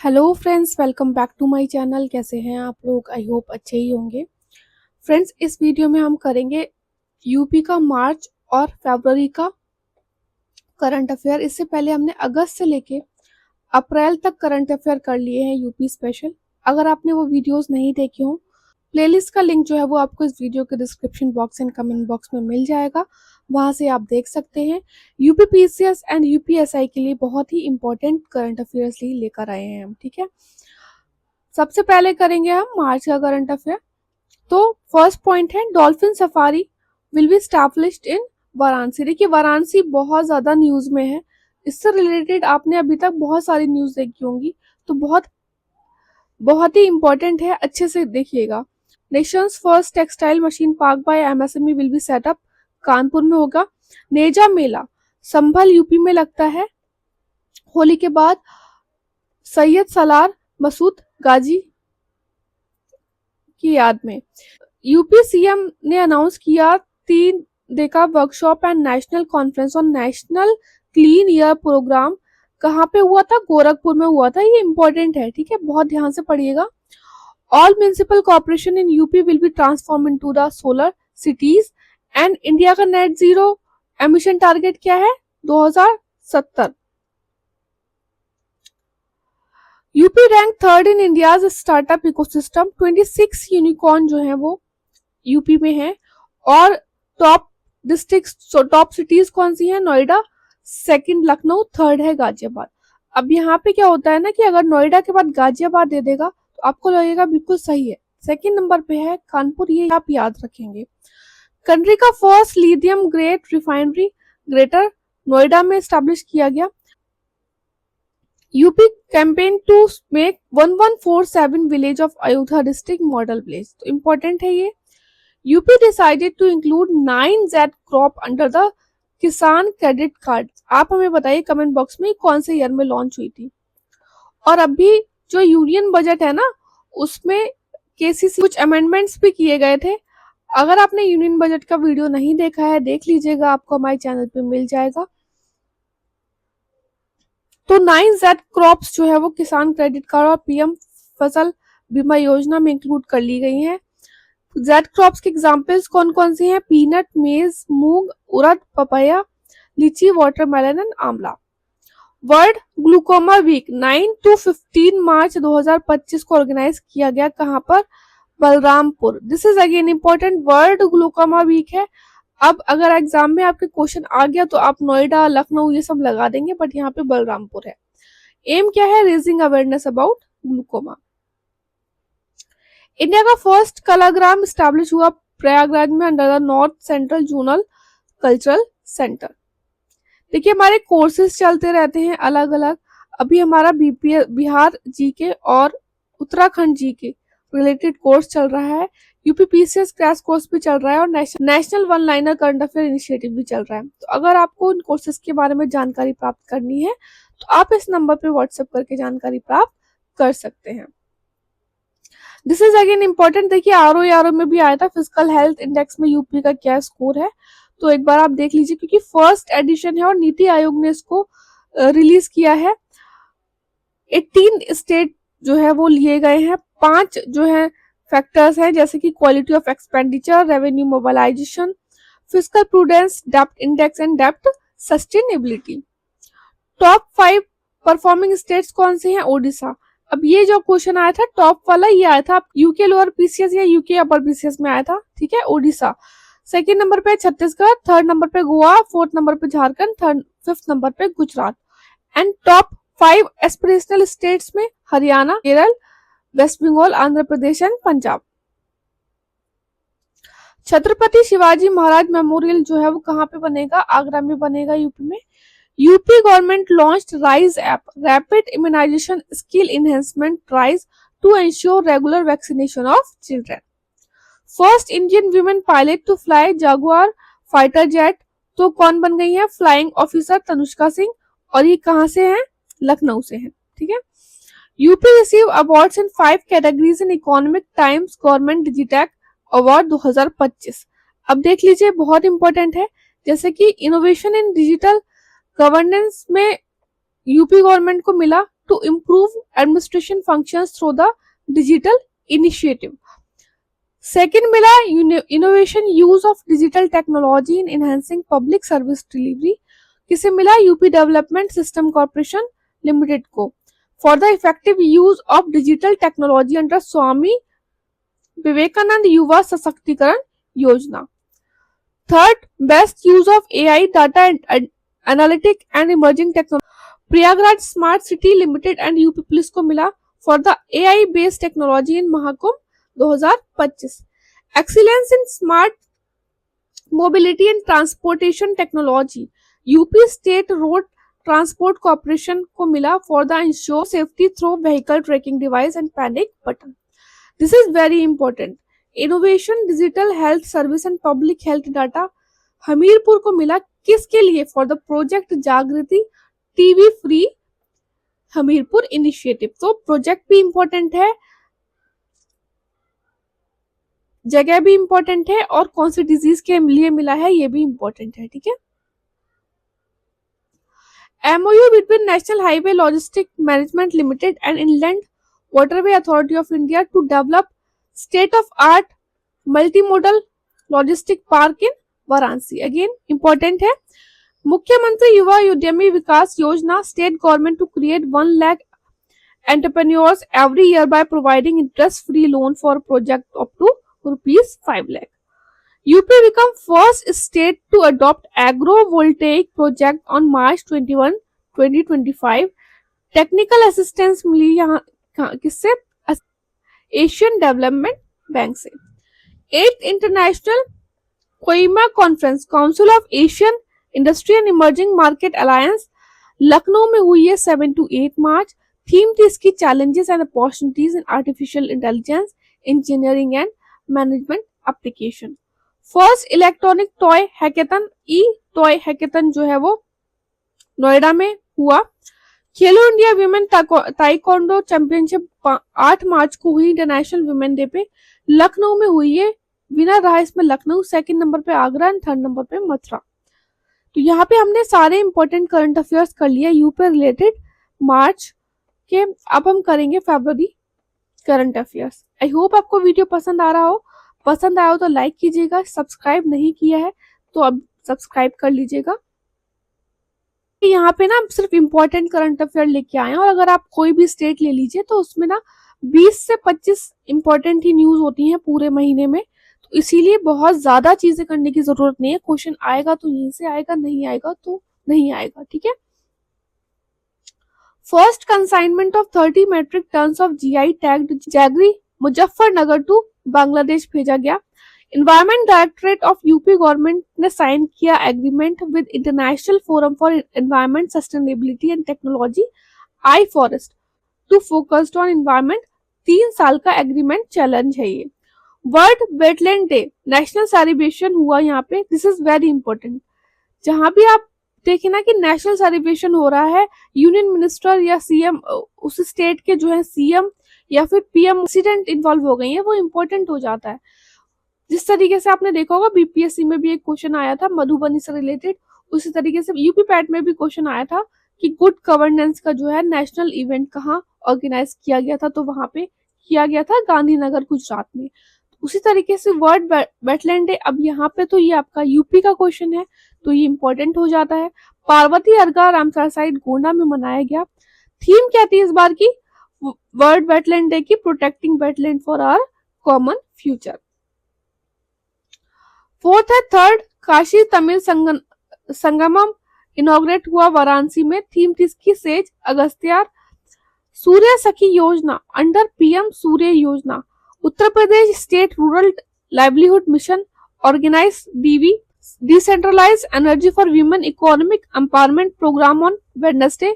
Hello friends, welcome back to my channel. कैसे हैं आप लोग? आई होप अच्छे ही होंगे। फ्रेंड्स, इस वीडियो में हम करेंगे यूपी का मार्च और फरवरी का करंट अफेयर। इससे पहले हमने अगस्त से लेके अप्रैल तक करंट अफेयर कर लिए हैं यूपी स्पेशल। अगर आपने वो वीडियोस नहीं देखे हो, प्लेलिस्ट का लिंक जो है वो आपको इस वीडियो के description box and comment box में मिल जाएगा, वहां से आप देख सकते हैं। यूपी पीसीएस एंड यूपीएसआई के लिए बहुत ही इंपॉर्टेंट करंट अफेयर्स ही लेकर आए हैं हम। ठीक है, सबसे पहले करेंगे हम मार्च का करंट अफेयर। तो फर्स्ट पॉइंट है, dolphin safari will be established इन वाराणसी। देखिए, वाराणसी बहुत ज्यादा न्यूज में है। इससे रिलेटेड आपने अभी तक बहुत सारी न्यूज देखी होंगी, तो बहुत बहुत ही इंपॉर्टेंट है, अच्छे से देखिएगा। Nations first textile machine park by MSME will be set up, Kanpur में होगा। नेजा मेला संभल यूपी में लगता है। होली के बाद सैयद सलार मसूद गाजी की याद में यूपी सीएम ने अनाउंस किया 3 डे का workshop and national conference on national clean air programme. कहाँ पे हुआ था? गोरखपुर में हुआ था। ये इंपॉर्टेंट है, ठीक है, बहुत ध्यान से पढ़िएगा। All municipal corporation in UP will be transform into the solar cities. And India का नेट जीरो एमिशन टारगेट क्या है? 2070। UP rank third in India's startup ecosystem. 26 unicorn जो है वो यूपी में है। और टॉप डिस्ट्रिक्ट, टॉप सिटीज कौन सी है? नोएडा, सेकंड लखनऊ, थर्ड है गाजियाबाद। अब यहाँ पे क्या होता है ना कि अगर नोएडा के बाद गाजियाबाद दे देगा तो आपको लगेगा बिल्कुल सही है। सेकंड नंबर पे है कानपुर, ये आप याद रखेंगे। कंट्री का first lithium grade refinery greater Noida में स्टैब्लिश किया गया। UP campaign to make 1147 village of Ayodhya district model village. तो इंपॉर्टेंट है ये। UP decided to include 9Z crop under the Kisan credit card. आप हमें बताइए कमेंट बॉक्स में कौन से ईयर में लॉन्च हुई थी। और अभी जो यूनियन बजट है ना, उसमें केसीसी कुछ अमेंडमेंट्स भी किए गए थे। अगर आपने यूनियन बजट का वीडियो नहीं देखा है, देख लीजिएगा, आपको हमारे चैनल पे मिल जाएगा। तो 9Z क्रॉप्स जो है वो किसान क्रेडिट कार्ड और पीएम फसल बीमा योजना में इंक्लूड कर ली गई हैं। जेड क्रॉप्स के एग्जांपल्स कौन कौन से हैं? Peanut, maize, moong, urad, papaya, litchi, watermelon and amla. World glaucoma week 9 to 15 March 2025 को ऑर्गेनाइज किया गया। कहां पर? Balrampur. This is again important, world glaucoma week है। अब अगर एग्जाम में आपके क्वेश्चन आ गया तो आप नोएडा, लखनऊ ये सब लगा देंगे, बट यहाँ पे बलरामपुर है। एम क्या है? Raising awareness about glaucoma. India का फर्स्ट कलाग्राम स्टैब्लिश हुआ प्रयागराज में under the north central zonal cultural centre. देखिए, हमारे कोर्सेज चलते रहते हैं अलग अलग। अभी हमारा बिहार जीके और उत्तराखंड जीके रिलेटेड कोर्स चल रहा है। यूपी पीसीएस क्रैश कोर्स भी चल रहा है और national one liner current affair initiative भी चल रहा है। तो अगर आपको इन कोर्सेज के बारे में जानकारी प्राप्त करनी है तो आप इस नंबर पे व्हाट्सएप करके जानकारी प्राप्त कर सकते हैं। This is again important. देखिए, आरओ में भी आया था फिजिकल हेल्थ इंडेक्स में यूपी का क्या स्कोर है, तो एक बार आप देख लीजिए, क्योंकि फर्स्ट एडिशन है और नीति आयोग ने इसको रिलीज किया है। 18 स्टेट जो है वो लिए गए हैं। 5 जो है फैक्टर्स हैं, जैसे कि quality of expenditure, revenue mobilisation, physical prudence, depth index and depth sustainability. Top 5 performing states कौन से हैं? ओडिशा। अब ये जो क्वेश्चन आया था टॉप वाला, ये आया था यूके लोअर पीसीएस या यूके अपर पीसीएस में आया था, ठीक है। ओडिशा। सेकेंड नंबर पे छत्तीसगढ़, थर्ड नंबर पे गोवा, फोर्थ नंबर पे झारखंड, फिफ्थ नंबर पे Gujarat. And top 5 aspirational states में Haryana, Kerala, West Bengal, Andhra Pradesh and Punjab. Chhatrapati Shivaji Maharaj memorial जो है वो कहाँ पे बनेगा? आगरा में बनेगा, यूपी में। UP government launched RISE app, rapid immunization skill enhancement RISE to ensure regular vaccination of children. First Indian women pilot to fly Jaguar fighter jet, तो कौन बन गई है? Flying officer Tanushka Singh. और ये कहां से हैं? लखनऊ से हैं, ठीक है। UP receive awards in 5 categories in economic times government Digitek award 2025। अब देख लीजिए, बहुत इंपॉर्टेंट है, जैसे कि इनोवेशन इन डिजिटल गवर्नेंस में यूपी गवर्नमेंट को मिला to improve administration functions through the digital initiative. Second मिला innovation use of digital technology in enhancing public service delivery. किसे मिला? UP development system corporation limited को for the effective use of digital technology under Swami Vivekananda युवा सशक्तिकरण योजना. Third, best use of AI, data analytic and emerging technology. Prayagraj smart city limited and UP police को मिला for the AI based technology in Mahakumbh 2025. Excellence in smart mobility and transportation technology. UP state road transport corporation को मिला for the ensure safety through vehicle tracking device and panic button. This is very important. Innovation digital health service and public health data Hamirpur को मिला किसके लिए? For the project जागृति TB free Hamirpur initiative. तो project भी important है, जगह भी इंपॉर्टेंट है और कौन सी डिजीज के लिए मिला है ये भी इंपॉर्टेंट है. ठीक है. MOU between National Highway Logistic Management Limited and Inland Waterway Authority of India to develop state-of-art multimodal logistic park in Varanasi. Again important है. मुख्यमंत्री युवा उद्यमी विकास योजना state government to create 1 lakh entrepreneurs every year by providing interest-free loan for project up to ₹5 lakh. UP become first state to adopt agro-voltaic project on March 21, 2025. Technical assistance मिली यहाँ किससे? Asian development bank से. 8th international COIMA conference council of Asian industry and emerging market alliance Lucknow में हुई है 7 to 8 March. Theme थी इसकी challenges and opportunities in artificial intelligence engineering and management application. First electronic toy hackathon E toy hackathon जो है वो नोएडा में हुआ. खेलो इंडिया विमेन ताइक्वांडो चैंपियनशिप 8 मार्च को हुई इंटरनेशनल वुमेन डे पे लखनऊ में हुई है. विनर रहा इसमें लखनऊ, सेकंड नंबर पे आगरा एंड थर्ड नंबर पे मथुरा. तो यहाँ पे हमने सारे इंपॉर्टेंट करंट अफेयर्स कर लिया यूपी रिलेटेड मार्च के. अब हम करेंगे फरवरी करंट अफेयर्स. आई होप आपको वीडियो पसंद आ रहा हो. पसंद आया हो तो लाइक कीजिएगा, सब्सक्राइब नहीं किया है तो अब सब्सक्राइब कर लीजिएगा. यहाँ पे ना सिर्फ इंपॉर्टेंट करंट अफेयर लेके आए हैं और अगर आप कोई भी स्टेट ले लीजिए तो उसमें ना 20 से 25 इंपॉर्टेंट ही न्यूज होती हैं पूरे महीने में. तो इसीलिए बहुत ज्यादा चीजें करने की जरूरत नहीं है. क्वेश्चन आएगा तो यहीं से आएगा, नहीं आएगा तो नहीं आएगा. ठीक है. First consignment of 30 metric tons of GI tagged jaggery Muzaffarnagar to Bangladesh भेजा गया. Environment directorate of UP government ने साइन किया agreement with international forum for environment sustainability and technology I forest to focused on environment. 3 साल का agreement challenge है ये. World wetland day national celebration हुआ यहाँ पे. This is very important. जहां भी आप देखें ना कि नेशनल सेलिब्रेशन हो रहा है, यूनियन मिनिस्टर या सीएम उस स्टेट के जो है सीएम या फिर पीएम प्रेसिडेंट इन्वॉल्व हो गई है, वो इम्पोर्टेंट हो जाता है. जिस तरीके से आपने देखा होगा बीपीएससी में भी एक क्वेश्चन आया था मधुबनी से रिलेटेड, उसी तरीके से यूपी पैट में भी क्वेश्चन आया था कि गुड गवर्नेंस का जो है नेशनल इवेंट कहाँ ऑर्गेनाइज किया गया था, तो वहां पे किया गया था गांधीनगर गुजरात में. उसी तरीके से वर्ल्ड वेटलैंड डे, अब यहाँ पे तो ये आपका यूपी का क्वेश्चन है तो ये इंपॉर्टेंट हो जाता है. पार्वती अर्गा रामसर साइड गोंडा में मनाया गया. थीम क्या थी इस बार की वर्ल्ड वेटलैंड डे की? Protecting wetland for our common future. Fourth है थर्ड काशी तमिल संगमम इनॉग्रेट हुआ वाराणसी में. थीम थी इसकी सेज अगस्त्यार. सूर्य सखी योजना under PM Surya Yojana. Uttar Pradesh state rural livelihood mission organised decentralised energy for women economic empowerment programme on Wednesday.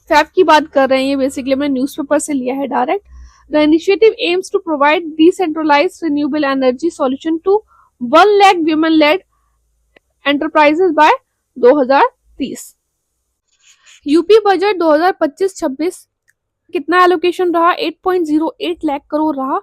फैब की बात कर रहे हैं ये, बेसिकली मैंने न्यूज़पेपर से लिया है direct. The initiative aims to provide decentralized renewable energy solution to 1 lakh women-led enterprises by 2030. UP budget 2025-26 कितना एलोकेशन रहा? 8.08 लाख करोड़ रहा,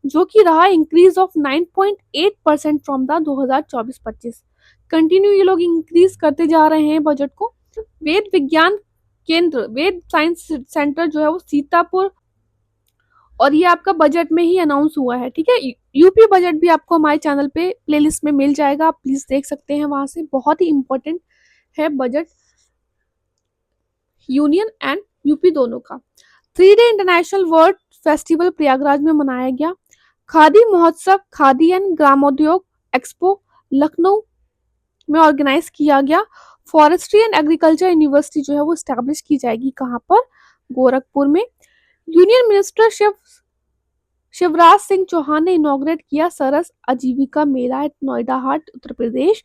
जो कि रहा increase of 9.8% from the 2024-25. Continue ये लोग इंक्रीज करते जा रहे हैं बजट को. वेद विज्ञान केंद्र, वेद साइंस सेंटर जो है वो सीतापुर, और ये आपका बजट में ही अनाउंस हुआ है, ठीक है। यूपी बजट भी आपको हमारे चैनल पे प्लेलिस्ट में मिल जाएगा, आप प्लीज देख सकते हैं वहां से, बहुत ही इंपॉर्टेंट है बजट यूनियन एंड यूपी दोनों का। 3 day international world festival Prayagraj में मनाया गया। खादी महोत्सव, खादी एंड ग्रामोद्योग एक्सपो लखनऊ में ऑर्गेनाइज किया गया। फॉरेस्ट्री एंड एग्रीकल्चर यूनिवर्सिटी जो है वो स्टैब्लिश की जाएगी कहाँ पर, गोरखपुर में। यूनियन मिनिस्टर शिवराज सिंह चौहान ने इनॉग्रेट किया सरस आजीविका मेला एट नोएडा हाट, उत्तर प्रदेश।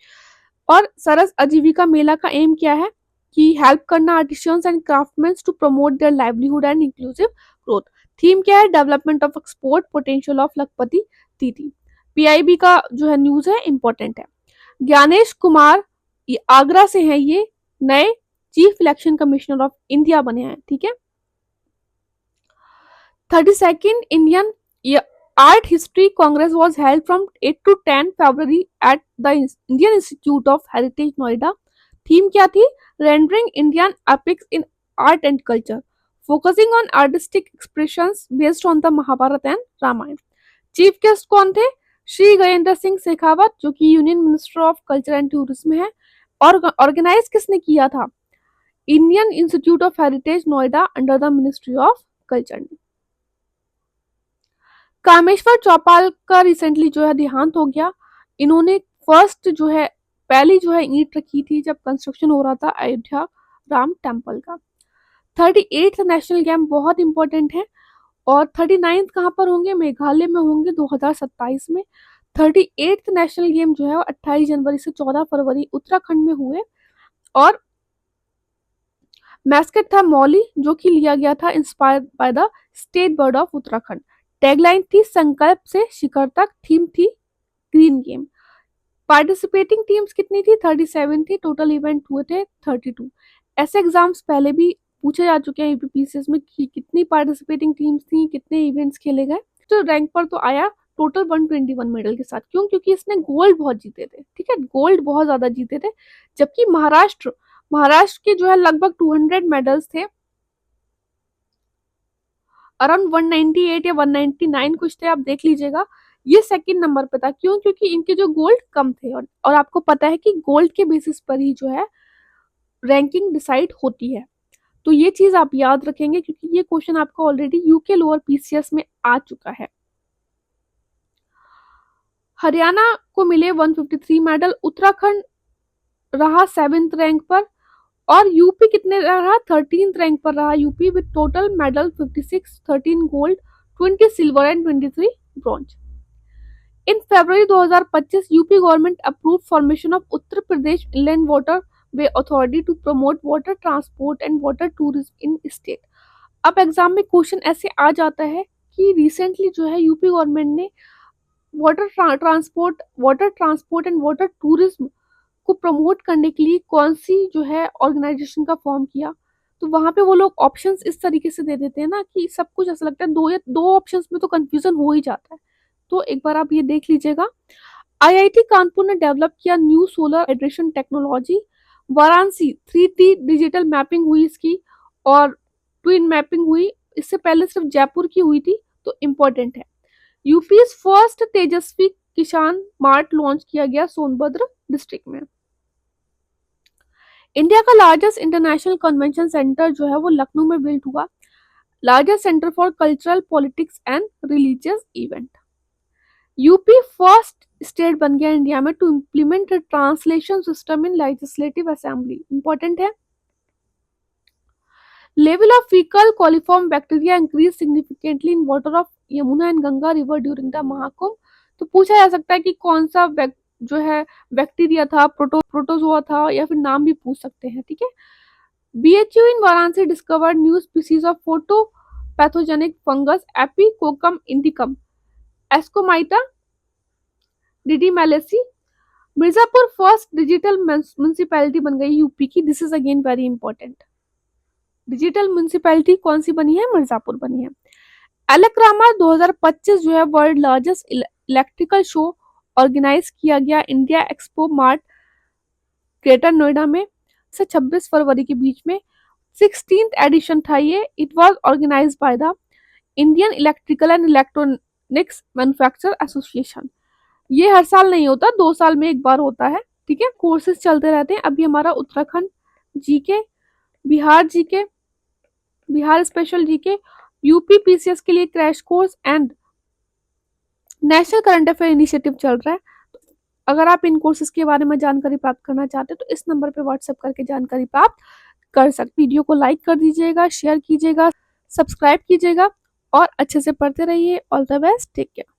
और सरस आजीविका मेला का एम क्या है कि हेल्प करना artisans and craftsman to promote their livelihood and inclusive growth. Theme क्या है, development of export potential of Lakhpati Didi. PIB का जो है न्यूज है, इंपॉर्टेंट है। ज्ञानेश कुमार आगरा से हैं, ये नए chief election commissioner of India बने हैं, ठीक है। 32nd Indian art history Congress was held from 8 to 10 February at the Indian Institute of Heritage Noida. Theme क्या थी, rendering Indian epics in art and culture, focusing on artistic expressions based on the Mahabharata and Ramayana. Chief guest कौन थे, श्री गजेंद्र सिंह शेखावत जो कि union minister of culture and tourism है। और organise किसने किया था, Indian institute of heritage Noida under the ministry of culture ने। कामेश्वर चौपाल का रिसेंटली जो है देहांत हो गया। इन्होंने फर्स्ट जो है पहली जो है ईंट रखी थी जब कंस्ट्रक्शन हो रहा था अयोध्या राम टेम्पल का। 38th नेशनल गेम बहुत इंपॉर्टेंट है, और 39th कहाँ पर होंगे, मेघालय में होंगे 2027 में। 38th नेशनल गेम जो है वो 28 जनवरी से 14 फरवरी उत्तराखंड में हुए, और मैस्कट था मौली जो कि लिया गया था inspired by the state bird of Uttarakhand. Tagline थी संकल्प से शिखर तक, थीम थी ग्रीन गेम। पार्टिसिपेटिंग टीम्स कितनी थी, 37 थी, टोटल इवेंट हुए थे 32। ऐसे एग्जाम्स पहले भी पूछे जा चुके हैं यूपीपीसीएस में कि कितनी पार्टिसिपेटिंग टीम्स थी, कितने इवेंट्स खेले गए। तो रैंक पर तो आया टोटल 121 मेडल के साथ। क्यों, क्योंकि इसने गोल्ड बहुत जीते थे, ठीक है, गोल्ड बहुत ज्यादा जीते थे। जबकि महाराष्ट्र के जो है लगभग 200 मेडल्स थे, अराउंड 198 या 199 कुछ थे, आप देख लीजिएगा। ये सेकंड नंबर पे था, क्यों, क्योंकि इनके जो गोल्ड कम थे। और आपको पता है कि गोल्ड के बेसिस पर ही जो है रैंकिंग डिसाइड होती है, तो ये चीज आप याद रखेंगे क्योंकि ये क्वेश्चन आपको ऑलरेडी यूके लोअर पीसीएस में आ चुका है। हरियाणा को मिले 153 मेडल, उत्तराखंड रहा 7th रैंक पर, और यूपी कितने रहा, 13th रैंक पर रहा UP with total medal 56, 13 gold, 20 silver and 23 bronze. In February 2025 UP government approve formation of Uttar Pradesh inland water way authority to promote water transport and water tourism in state. अब exam में question ऐसे आ जाता है कि recently जो है UP government ने water transport and water tourism को प्रमोट करने के लिए कौन सी जो है ऑर्गेनाइजेशन का फॉर्म किया। तो वहां पे वो लोग ऑप्शंस इस तरीके से दे देते हैं ना कि सब कुछ ऐसा लगता है दो ऑप्शंस में तो कंफ्यूजन हो ही जाता है। तो एक बार आप ये देख लीजिएगा। आईआईटी कानपुर ने डेवलप किया new solar hydration technology. Varanasi 3D digital mapping हुई इसकी, और ट्विन मैपिंग हुई, इससे पहले सिर्फ जयपुर की हुई थी, तो इम्पोर्टेंट है। यूपी फर्स्ट तेजस्वी किसान मार्ट लॉन्च किया गया सोनभद्र डिस्ट्रिक्ट में। इंडिया का लार्जेस्ट इंटरनेशनल कन्वेंशन सेंटर जो है वो लखनऊ में बिल्ड हुआ, largest centre for cultural politics and religious event. UP first state बन गया इंडिया में to implement translation system in legislative assembly, important है। Level of faecal coliform bacteria increase significantly in water of Yamuna and Ganga river during the Mahakumbh. तो पूछा जा सकता है कि कौन सा जो है बैक्टीरिया था, प्रोटोजोआ था, या फिर नाम भी पूछ सकते हैं, ठीक है। BHU in Varanasi discovered new species of photo pathogenic fungus epicoccum indicum ascomycota didymellaceae. Mirzapur first digital municipality बन गई यूपी की, this is again very important. Digital municipality कौन सी बनी है, मिर्जापुर बनी है। एलेक्रामा 2025 जो है world largest electrical show organise किया गया India expo mart greater Noida में। से 26 फरवरी के बीच में 16th एडिशन था ये। It was organised by the Indian electrical and electronics manufacturer association. ये हर साल नहीं होता, 2 साल में एक बार होता है। ठीक है, कोर्सेज चलते रहते हैं। अभी हमारा Uttarakhand GK, Bihar GK, Bihar special GK, UP PCS के लिए crash course and national current affair initiative चल रहा है। अगर आप इन कोर्सेज के बारे में जानकारी प्राप्त करना चाहते हैं तो इस नंबर पे व्हाट्सएप करके जानकारी प्राप्त कर सकते। वीडियो को लाइक कर दीजिएगा, शेयर कीजिएगा, सब्सक्राइब कीजिएगा और अच्छे से पढ़ते रहिए। All the best, take care.